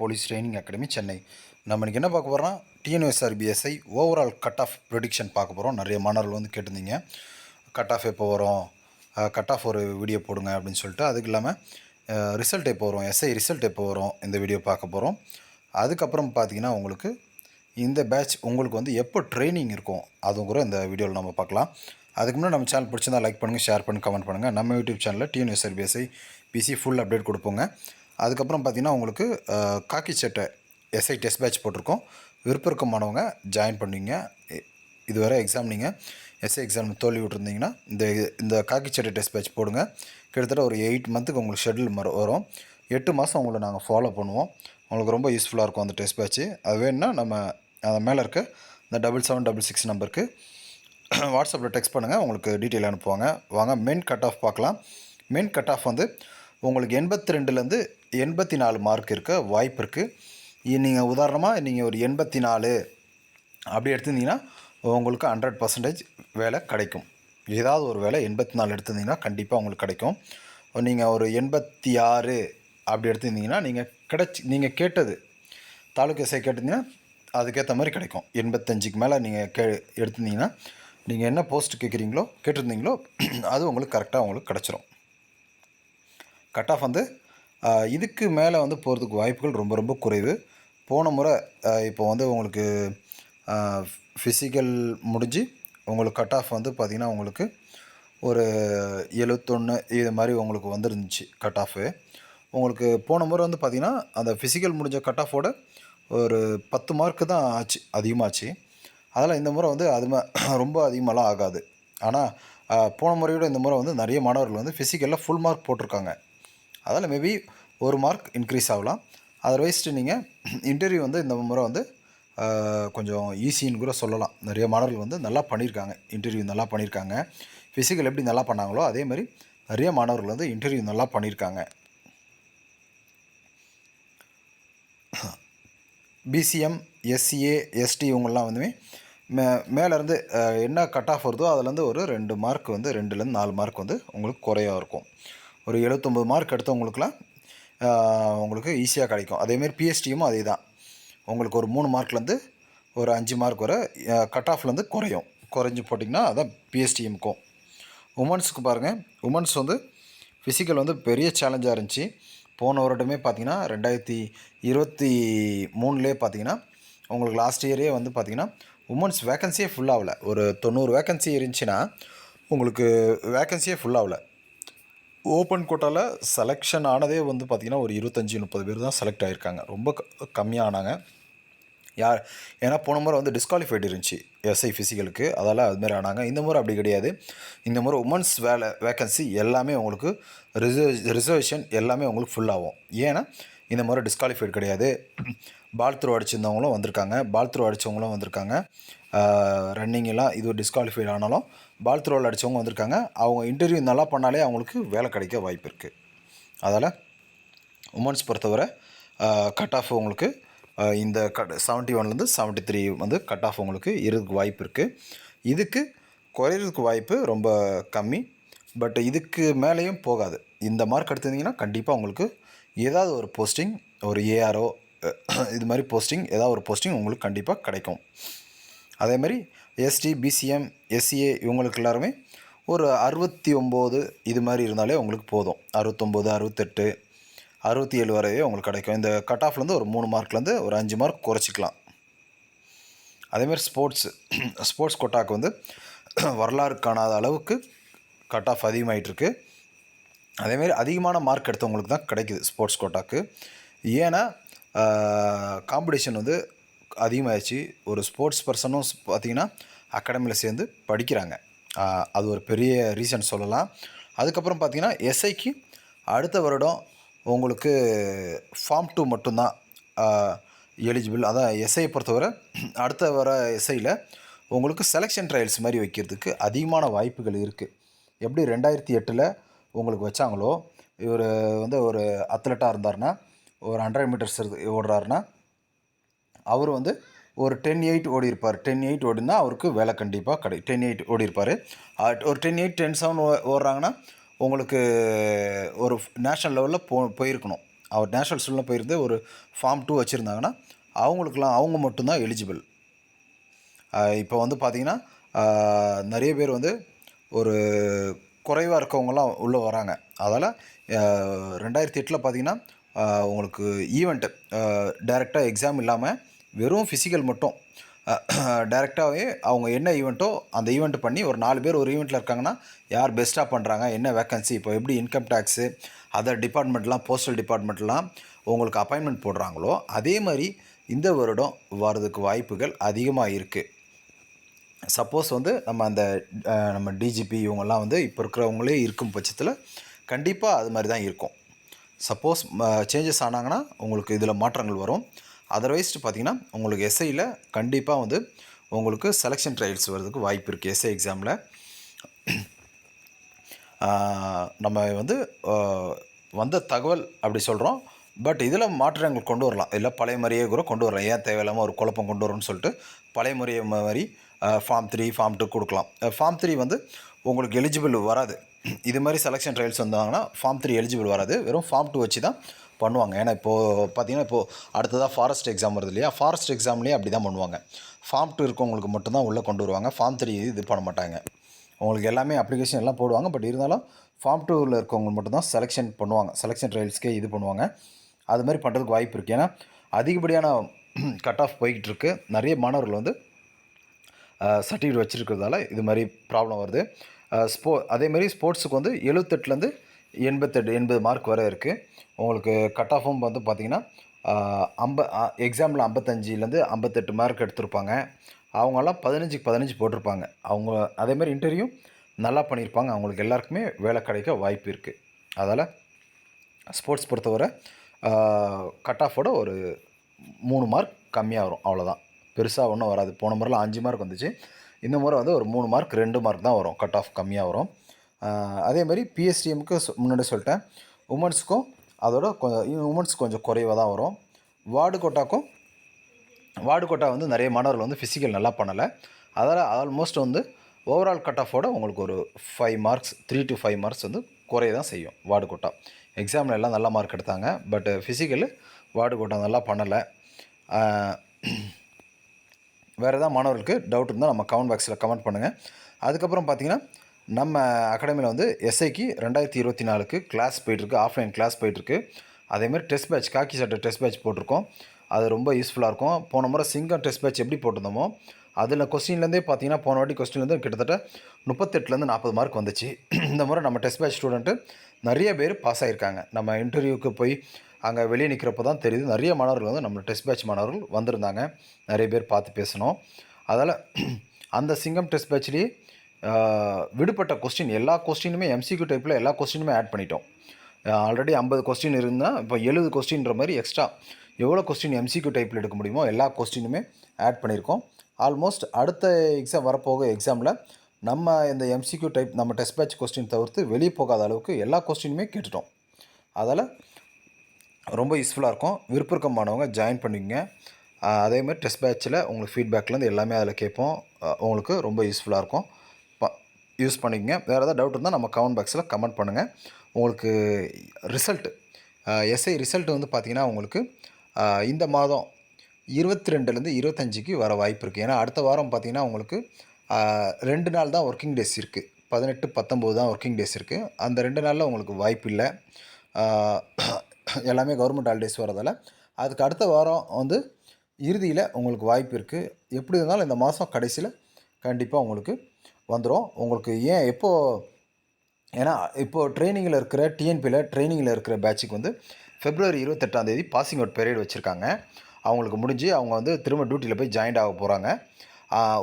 Police training academy Chennai. நம்ம இன்றைக்கி என்ன பார்க்க போகிறோம்னா டிஎன்எஸ்ஆர்பிஎஸ்ஐ ஓவரால் கட் ஆஃப் ப்ரெடிக்ஷன் பார்க்க போகிறோம். நிறைய மாணவர்கள் வந்து கேட்டிருந்தீங்க, கட் ஆஃப் எப்போ வரும், கட் ஆஃப் ஒரு வீடியோ போடுங்க அப்படின்னு சொல்லிட்டு. அதுக்கு இல்லாமல் ரிசல்ட் எப்போ வரும், எஸ்ஐ ரிசல்ட் எப்போ வரும், இந்த வீடியோ பார்க்க போகிறோம். அதுக்கப்புறம் பார்த்திங்கன்னா உங்களுக்கு இந்த பேட்ச் உங்களுக்கு வந்து எப்போ ட்ரைனிங் இருக்கும் அதுவும் கூட இந்த வீடியோவில் நம்ம பார்க்கலாம். அதுக்கு முன்னாடி நம்ம சேனல் பிடிச்சிருந்தா லைக் பண்ணுங்கள், ஷேர் பண்ணி கமெண்ட் பண்ணுங்கள். நம்ம யூடியூப் சேனலில் டிஎன்எஸ்ஆர்பிஎஸ்ஐ பிசி ஃபுல் அப்டேட் கொடுப்போங்க. அதுக்கப்புறம் பார்த்திங்கன்னா உங்களுக்கு காக்கி சட்டை எஸ்ஐ டெஸ்ட் பேட்ச் போட்டிருக்கோம். விருப்பம் இருக்கமானவங்க ஜாயின் பண்ணிங்க. இதுவரை எக்ஸாம் நீங்கள் எஸ்ஐ எக்ஸாம் தோல்வி விட்டுருந்தீங்கன்னா இந்த காக்கி சட்டை டெஸ்ட் பேட்ச் போடுங்க. கிட்டத்தட்ட ஒரு 8 மந்த்துக்கு உங்களுக்கு ஷெட்யூல் வரும். 8 மாதம் உங்களை நாங்கள் ஃபாலோ பண்ணுவோம். உங்களுக்கு ரொம்ப யூஸ்ஃபுல்லாக இருக்கும் அந்த டெஸ்ட் பேட்ச்சு. அது வேணுன்னா நம்ம அதை மேலே இருக்க இந்த 7766 நம்பருக்கு வாட்ஸ்அப்பில் டெக்ஸ்ட் பண்ணுங்கள், உங்களுக்கு டீட்டெயில் அனுப்புவாங்க. வாங்க மெயின் கட் ஆஃப் பார்க்கலாம். மெயின் கட் ஆஃப் வந்து உங்களுக்கு 82லேருந்து 84 மார்க் இருக்க வாய்ப்பு இருக்குது. நீங்கள் உதாரணமாக நீங்கள் ஒரு 84 அப்படி எடுத்திருந்தீங்கன்னா உங்களுக்கு 100% வேலை கிடைக்கும். ஏதாவது ஒரு வேலை 84 எடுத்திருந்தீங்கன்னா கண்டிப்பாக உங்களுக்கு கிடைக்கும். நீங்கள் ஒரு 86 அப்படி எடுத்திருந்தீங்கன்னா நீங்கள் கேட்டது தாலுக்கா எஸ்ஐ கேட்டிருந்தீங்கன்னா அதுக்கேற்ற மாதிரி கிடைக்கும். 85க்கு மேலே நீங்கள் எடுத்திருந்தீங்கன்னா நீங்கள் என்ன போஸ்ட் கேட்டிருந்தீங்களோ அது உங்களுக்கு கரெக்டாக உங்களுக்கு கிடச்சிரும். கட் ஆஃப் வந்து இதுக்கு மேலே வந்து போகிறதுக்கு வாய்ப்புகள் ரொம்ப ரொம்ப குறைவு. போன முறை இப்போ வந்து உங்களுக்கு ஃபிசிக்கல் முடிஞ்சு உங்களுக்கு கட் ஆஃப் வந்து பார்த்திங்கன்னா உங்களுக்கு ஒரு 71 இது மாதிரி உங்களுக்கு வந்துருந்துச்சு கட் ஆஃபு. உங்களுக்கு போன முறை வந்து பார்த்திங்கன்னா அந்த ஃபிசிக்கல் முடிஞ்ச கட் ஆஃபோட ஒரு 10 மார்க்கு தான் ஆச்சு, அதிகமாச்சு. அதெல்லாம் இந்த முறை வந்து ரொம்ப அதிகமாகலாம் ஆகாது. ஆனால் போன முறையோட இந்த முறை வந்து நிறைய மாணவர்கள் வந்து ஃபிசிக்கலில் ஃபுல் மார்க் போட்டிருக்காங்க. அதில் மேபி 1 மார்க் இன்க்ரீஸ் ஆகலாம். அதர்வைஸ்ட்டு நீங்கள் இன்டர்வியூ வந்து இந்த முறை வந்து கொஞ்சம் ஈஸின்னு கூட சொல்லலாம். நிறைய மாணவர்கள் வந்து நல்லா பண்ணியிருக்காங்க, இன்டர்வியூ நல்லா பண்ணியிருக்காங்க. ஃபிசிக்கல் எப்படி நல்லா பண்ணாங்களோ அதே மாதிரி நிறைய மாணவர்கள் வந்து இன்டர்வியூ நல்லா பண்ணியிருக்காங்க. பிசிஎம், எஸ்சிஏ, எஸ்டி இவங்கெல்லாம் வந்து மேலேருந்து என்ன கட் ஆஃப் வருதோ அதுலேருந்து ஒரு 2 மார்க் வந்து 2லேருந்து 4 மார்க் வந்து உங்களுக்கு குறையாக இருக்கும். ஒரு 79 மார்க் எடுத்தவங்களுக்குலாம் உங்களுக்கு ஈஸியாக கிடைக்கும். அதேமாரி பிஎஸ்டியும் அதே தான். உங்களுக்கு ஒரு 3 மார்க்லேருந்து ஒரு 5 மார்க் வர கட் ஆஃப்லேருந்து குறைஞ்சி போட்டிங்கன்னா அதான் பிஎஸ்டிஎம்க்கும். உமன்ஸுக்கு பாருங்கள், உமன்ஸ் வந்து ஃபிசிக்கல் வந்து பெரிய சேலஞ்சாக இருந்துச்சு. போன வருடமே பார்த்திங்கன்னா 2023 பார்த்திங்கன்னா உங்களுக்கு லாஸ்ட் இயரே வந்து பார்த்திங்கன்னா உமன்ஸ் வேக்கன்சியே ஃபுல்லாகல. ஒரு 90 வேக்கன்சி இருந்துச்சுன்னா உங்களுக்கு வேக்கன்சியே ஃபுல்லாகல. ஓப்பன் கோட்டாவில் செலெக்ஷன் ஆனதே வந்து பார்த்திங்கன்னா ஒரு 25-30 பேர் தான் செலக்ட் ஆகியிருக்காங்க. ரொம்ப கம்மியாக ஆனாங்க. ஏன்னா போன முறை வந்து டிஸ்குவாலிஃபைடு இருந்துச்சு எஸ்ஐ ஃபிசிக்கலுக்கு, அதால் அதுமாரி ஆனாங்க. இந்த முறை அப்படி கிடையாது. இந்த முறை உமன்ஸ் வேக்கன்சி எல்லாமே உங்களுக்கு ரிசர்வேஷன் எல்லாமே உங்களுக்கு ஃபுல்லாகும். ஏன்னா இந்த முறை டிஸ்குவாலிஃபைடு கிடையாது. பால் த்ரோ அடிச்சிருந்தவங்களும் வந்திருக்காங்க, பால் த்ரோ அடித்தவங்களும் வந்திருக்காங்க. ரன்னிங்கெல்லாம் இது டிஸ்குவாலிஃபைடு ஆனாலும் பால் த்ரோவில் அடித்தவங்க வந்திருக்காங்க. அவங்க இன்டர்வியூ நல்லா பண்ணாலே அவங்களுக்கு வேலை கிடைக்க வாய்ப்பு இருக்குது. அதால் உமன்ஸ் பொறுத்தவரை கட் ஆஃப் உங்களுக்கு இந்த 71லேருந்து 73 வந்து கட் ஆஃப் உங்களுக்கு இருக்கிறதுக்கு வாய்ப்பு இருக்குது. இதுக்கு குறையிறதுக்கு வாய்ப்பு ரொம்ப கம்மி. பட் இதுக்கு மேலேயும் போகாது. இந்த மார்க் எடுத்திருந்தீங்கன்னா கண்டிப்பாக உங்களுக்கு ஏதாவது ஒரு போஸ்டிங், ஒரு ஏஆர்ஓ இது மாதிரி போஸ்டிங், ஏதாவது ஒரு போஸ்டிங் உங்களுக்கு கண்டிப்பாக கிடைக்கும். அதேமாதிரி எஸ்டி, பிசிஎம், எஸ்சிஏ இவங்களுக்கு எல்லாருமே ஒரு 69 இது மாதிரி இருந்தாலே உங்களுக்கு போதும். 69, 68, 67 வரையே உங்களுக்கு கிடைக்கும். இந்த கட் ஆஃப்லேருந்து ஒரு 3 மார்க்லேருந்து ஒரு 5 மார்க் குறைச்சிக்கலாம். அதேமாதிரி ஸ்போர்ட்ஸ் கோட்டாவுக்கு வந்து வரலாறு காணாத அளவுக்கு கட் ஆஃப் அதிகமாகிட்டுருக்கு. அதேமாரி அதிகமான மார்க் எடுத்தவங்களுக்கு தான் கிடைக்குது ஸ்போர்ட்ஸ் கோட்டாவுக்கு. ஏன்னா காம்படிஷன் வந்து அதிகமாகிடுச்சு. ஒரு ஸ்போர்ட்ஸ் பர்சனும் பார்த்திங்கன்னா அகாடமியில் சேர்ந்து படிக்கிறாங்க. அது ஒரு பெரிய ரீசன் சொல்லலாம். அதுக்கப்புறம் பார்த்திங்கன்னா எஸ்ஐக்கு அடுத்த வருடம் உங்களுக்கு ஃபார்ம் 2 மட்டும்தான் எலிஜிபிள். அதான் எஸ்ஐயை பொறுத்தவரை அடுத்த வர எஸ்ஐயில் உங்களுக்கு செலெக்ஷன் ட்ரையல்ஸ் மாதிரி வைக்கிறதுக்கு அதிகமான வாய்ப்புகள் இருக்குது. எப்படி 2008 உங்களுக்கு வச்சாங்களோ, இவர் வந்து ஒரு அத்லட்டாக இருந்தார்னா, ஒரு 100 மீட்டர்ஸ் ஓடுறாருன்னா அவர் வந்து ஒரு 10:8 ஓடி இருப்பார். 10:8 ஓடினா அவருக்கு வேலை கண்டிப்பாக 10:8 ஓடி இருப்பார். ஒரு 10:8, 10:7 ஓடுறாங்கன்னா உங்களுக்கு ஒரு நேஷ்னல் லெவலில் போயிருக்கணும். அவர் நேஷ்னல் ஸ்கூலில் போயிருந்து ஒரு ஃபார்ம் 2 வச்சுருந்தாங்கன்னா அவங்க மட்டும்தான் எலிஜிபிள். இப்போ வந்து பார்த்திங்கன்னா நிறைய பேர் வந்து ஒரு குறைவாக இருக்கவங்களாம் உள்ளே வராங்க. அதால் 2008 பார்த்திங்கன்னா உங்களுக்கு ஈவெண்ட்டு டைரெக்டாக எக்ஸாம் இல்லாமல் வெறும் ஃபிசிக்கல் மட்டும் டைரெக்டாகவே அவங்க என்ன ஈவெண்ட்டோ அந்த ஈவெண்ட் பண்ணி ஒரு 4 பேர் ஒரு ஈவெண்ட்டில் இருக்காங்கன்னா யார் பெஸ்ட்டாக பண்ணுறாங்க, என்ன வேக்கன்சி, இப்போ எப்படி இன்கம் டேக்ஸு அதர் டிபார்ட்மெண்ட்லாம் போஸ்டல் டிபார்ட்மெண்ட்லாம் உங்களுக்கு அப்பாயின்மெண்ட் போடுறாங்களோ அதே மாதிரி இந்த வருடம் வர்றதுக்கு வாய்ப்புகள் அதிகமாக இருக்குது. சப்போஸ் வந்து நம்ம டிஜிபி இவங்கெல்லாம் வந்து இப்போ இருக்கிறவங்களே இருக்கும் பட்சத்தில் கண்டிப்பாக அது மாதிரி தான் இருக்கும். சப்போஸ் சேஞ்சஸ் ஆனாங்கன்னா உங்களுக்கு இதில் மாற்றங்கள் வரும். அதர்வைஸ்டு பார்த்திங்கன்னா உங்களுக்கு எஸ்ஐயில் கண்டிப்பாக வந்து உங்களுக்கு செலெக்ஷன் ட்ரையல்ஸ் வர்றதுக்கு வாய்ப்பு இருக்குது. எஸ்ஐ எக்ஸாமில் நம்ம வந்து வந்த தகவல் அப்படி சொல்கிறோம். பட் இதில் மாற்றங்கள் கொண்டு வரலாம், இல்லை பழைய முறையே கூட கொண்டு வரலாம். ஏன் தேவையில்லாமல் ஒரு குழப்பம் கொண்டு வரோன்னு சொல்லிட்டு பழைய முறையை மாதிரி ஃபார்ம் 3 ஃபார்ம் 2 கொடுக்கலாம். ஃபார்ம் 3 வந்து உங்களுக்கு எலிஜிபிள் வராது. இது மாதிரி செலெக்ஷன் ட்ரையல்ஸ் வந்தாங்கன்னா ஃபார்ம் 3 எலிஜிபிள் வராது, வெறும் ஃபார்ம் 2 வச்சு தான் பண்ணுவாங்க. ஏன்னா இப்போது பார்த்திங்கன்னா இப்போது அடுத்ததாக ஃபாரஸ்ட் எக்ஸாம் வருது இல்லையா, ஃபாரஸ்ட் எக்ஸாம்லேயே அப்படி தான் பண்ணுவாங்க. ஃபார்ம் 2 இருக்கவங்களுக்கு மட்டும்தான் உள்ளே கொண்டு வருவாங்க, ஃபார்ம் 3 இது பண்ண மாட்டாங்க. உங்களுக்கு எல்லாமே அப்ளிகேஷன் எல்லாம் போடுவாங்க, பட் இருந்தாலும் ஃபார்ம் 2வில் இருக்கவங்க மட்டும்தான் செலெக்ஷன் பண்ணுவாங்க, செலெக்ஷன் ட்ரையல்ஸ்க்கே இது பண்ணுவாங்க. அது மாதிரி பண்ணுறதுக்கு வாய்ப்பு இருக்குது. ஏன்னா அதிகப்படியான கட் ஆஃப் போய்கிட்டு இருக்குது. நிறைய மாணவர்கள் வந்து சர்டிஃபிகேட் வச்சுருக்கிறதால இது மாதிரி ப்ராப்ளம் வருது. அதேமாதிரி ஸ்போர்ட்ஸுக்கு வந்து 78லேருந்து 80 மார்க் வரை இருக்குது. உங்களுக்கு கட் ஆஃபும் வந்து பார்த்திங்கன்னா எக்ஸாமில் 55லேருந்து 58 மார்க் எடுத்திருப்பாங்க. அவங்கெல்லாம் 15க்கு 15 போட்டிருப்பாங்க. அவங்க அதேமாதிரி இன்டர்வியூ நல்லா பண்ணியிருப்பாங்க. அவங்களுக்கு எல்லாருக்குமே வேலை கிடைக்க வாய்ப்பு இருக்குது. அதால் ஸ்போர்ட்ஸ் பொறுத்தவரை கட் ஆஃபோட ஒரு 3 மார்க் கம்மியாக வரும், அவ்வளோதான். பெருசாக ஒன்றும் வராது. போன முறையில் 5 மார்க் வந்துச்சு, இந்த முறை வந்து ஒரு 3 மார்க் 2 மார்க் தான் வரும், கட் ஆஃப் கம்மியாக வரும். அதேமாதிரி பிஎஸ்டிஎம்க்கு முன்னாடி சொல்லிட்டேன். உமன்ஸுக்கும் அதோட உமன்ஸ் கொஞ்சம் குறைவாக தான் வரும். வார்டு கோட்டா வந்து நிறைய மாணவர்கள் வந்து ஃபிசிக்கல் நல்லா பண்ணலை. அதால் ஆல்மோஸ்ட் வந்து ஓவரால் கட் ஆஃபோட உங்களுக்கு ஒரு 5 மார்க்ஸ் 3 to 5 மார்க்ஸ் வந்து குறைய தான் செய்யும். வார்டு கோட்டா எக்ஸாமில் எல்லாம் நல்ல மார்க் எடுத்தாங்க, பட் ஃபிசிக்கல் வார்டு கோட்டா நல்லா பண்ணலை. வேறு ஏதாவது மாணவர்களுக்கு டவுட் இருந்தால் நம்ம கமெண்ட் பாக்ஸில் கமெண்ட் பண்ணுங்கள். அதுக்கப்புறம் பார்த்திங்கன்னா நம்ம அகாடமியில் வந்து எஸ்ஐக்கு 2024க்கு கிளாஸ் போயிட்டுருக்கு, ஆஃப்லைன் கிளாஸ் போயிட்டுருக்கு. அதேமாதிரி டெஸ்ட் பேட்ச், காக்கி சட்டை டெஸ்ட் பேட்ச் போட்டிருக்கோம். அது ரொம்ப யூஸ்ஃபுல்லாக இருக்கும். போன முறை சிங்கம் டெஸ்ட் பேட்ச் எப்படி போட்டிருந்தோமோ அதில் கொஸ்டின்லேருந்தே பார்த்திங்கன்னா போன வாட்டி கொஸ்டின்லேருந்து கிட்டத்தட்ட 38லேருந்து 40 மார்க் வந்துச்சு. இந்த முறை நம்ம டெஸ்ட் பேட்ச் ஸ்டூடெண்ட்டு நிறைய பேர் பாஸ் ஆகியிருக்காங்க. நம்ம இன்டர்வியூக்கு போய் அங்கே வெளியே நிற்கிறப்போ தான் தெரியுது, நிறைய மாணவர்கள் வந்து நம்ம டெஸ்ட் பேட்ச் மாணவர்கள் வந்திருந்தாங்க. நிறைய பேர் பார்த்து பேசணும். அதால் அந்த சிங்கம் டெஸ்ட் பேட்ச்லேயே விடுபட்ட கொஸ்டின் எல்லா கொஸ்டினுமே எம்சிக்யூ டைப்பில் எல்லா கொஸ்டினுமே ஆட் பண்ணிட்டோம். ஆல்ரெடி 50 கொஸ்டின் இருந்தால் இப்போ 70 கொஸ்டின்ற மாதிரி எக்ஸ்ட்ரா எவ்வளோ கொஸ்டின் எம்சிக்யூ டைப்பில் எடுக்க முடியுமோ எல்லா கொஸ்டினுமே ஆட் பண்ணியிருக்கோம். ஆல்மோஸ்ட் அடுத்த எக்ஸாம் வரப்போக எக்ஸாமில் நம்ம இந்த எம்சிக்யூ டைப் நம்ம டெஸ்ட் பேட்ச் கொஸ்டின் தவிர்த்து வெளியே போகாத அளவுக்கு எல்லா கொஸ்டினுமே கேட்டுட்டோம். அதால் ரொம்ப யூஸ்ஃபுல்லாக இருக்கும். விருப்பமானவங்க ஜாயின் பண்ணிக்கங்க. அதேமாதிரி டெஸ்ட் பேட்சில் உங்களுக்கு ஃபீட்பேக்லேருந்து எல்லாமே அதில் கேட்போம். உங்களுக்கு ரொம்ப யூஸ்ஃபுல்லாக இருக்கும், யூஸ் பண்ணிக்கங்க. வேறு ஏதாவது டவுட் இருந்தால் நம்ம கமெண்ட் பாக்ஸில் கமெண்ட் பண்ணுங்கள். உங்களுக்கு எஸ்ஐ ரிசல்ட் வந்து பார்த்திங்கன்னா உங்களுக்கு இந்த மாதம் 22லேருந்து 25க்கு வர வாய்ப்பு இருக்குது. ஏன்னா அடுத்த வாரம் பார்த்திங்கன்னா உங்களுக்கு 2 நாள் தான் ஒர்க்கிங் டேஸ் இருக்குது, 18, 19 தான் ஒர்க்கிங் டேஸ் இருக்குது. அந்த 2 நாளில் உங்களுக்கு வாய்ப்பு இல்லை, எல்லாமே கவர்மெண்ட் ஹாலிடேஸ் வரதால். அதுக்கு அடுத்த வாரம் வந்து இறுதியில் உங்களுக்கு வாய்ப்பு இருக்குது. எப்படி இருந்தாலும் இந்த மாதம் கடைசியில் கண்டிப்பாக உங்களுக்கு வந்துடும். உங்களுக்கு ஏன்னா இப்போது ட்ரைனிங்கில் இருக்கிற டிஎன்பியில் ட்ரைனிங்கில் இருக்கிற பேட்சுக்கு வந்து February 28 பாசிங் அவுட் பீரியட் வச்சுருக்காங்க. அவங்களுக்கு முடிஞ்சு அவங்க வந்து திரும்ப டியூட்டியில் போய் ஜாயின்ட் ஆக போகிறாங்க.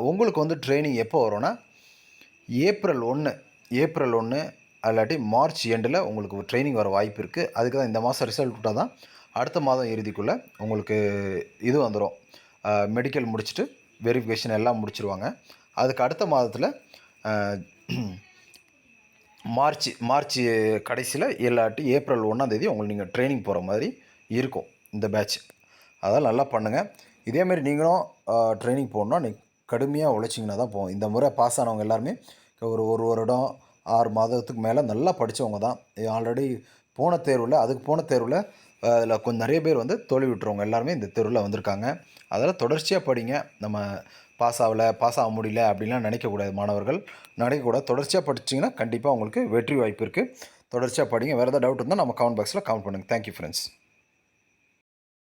உங்களுக்கு வந்து ட்ரைனிங் எப்போ வரும்னா April 1 அல்லாட்டி மார்ச் எண்டில் உங்களுக்கு ட்ரைனிங் வர வாய்ப்பு இருக்குது. அதுக்கு தான் இந்த மாதம் ரிசல்ட் விட்டால் தான் அடுத்த மாதம் இறுதிக்குள்ளே உங்களுக்கு இது வந்துடும். மெடிக்கல் முடிச்சுட்டு வெரிஃபிகேஷன் எல்லாம் முடிச்சிருவாங்க. அதுக்கு அடுத்த மாதத்தில் மார்ச் கடைசியில் இல்லாட்டி April 1 உங்களுக்கு நீங்கள் ட்ரைனிங் போகிற மாதிரி இருக்கும் இந்த பேட்ச். அதெல்லாம் நல்லா பண்ணுங்கள். இதேமாரி நீங்களும் ட்ரைனிங் போகணுன்னா நீங்கள் கடுமையாக உழைச்சிங்கன்னா தான் போகும். இந்த முறை பாஸ் ஆனவங்க எல்லாருமே ஒரு வருடம் 6 மாதத்துக்கு மேலே நல்லா படித்தவங்க தான். ஆல்ரெடி போன தேர்வில் அதில் கொஞ்சம் நிறைய பேர் வந்து தோல்வி விட்டுறவங்க எல்லாருமே இந்த தெருவில் வந்திருக்காங்க. அதெல்லாம் தொடர்ச்சியாக படிங்க. நம்ம பாஸ் ஆக முடியல அப்படின்லாம் நினைக்கக்கூடாது மாணவர்கள். நினைக்கக்கூடாது. தொடர்ச்சியாக படிச்சிங்கன்னா கண்டிப்பாக உங்களுக்கு வெற்றி வாய்ப்பு இருக்குது. தொடர்ச்சியாக படிங்க. வேறு ஏதாவது டவுட் இருந்தால் நம்ம கமெண்ட் பாக்ஸில் கமெண்ட் பண்ணுங்கள். Thank you friends.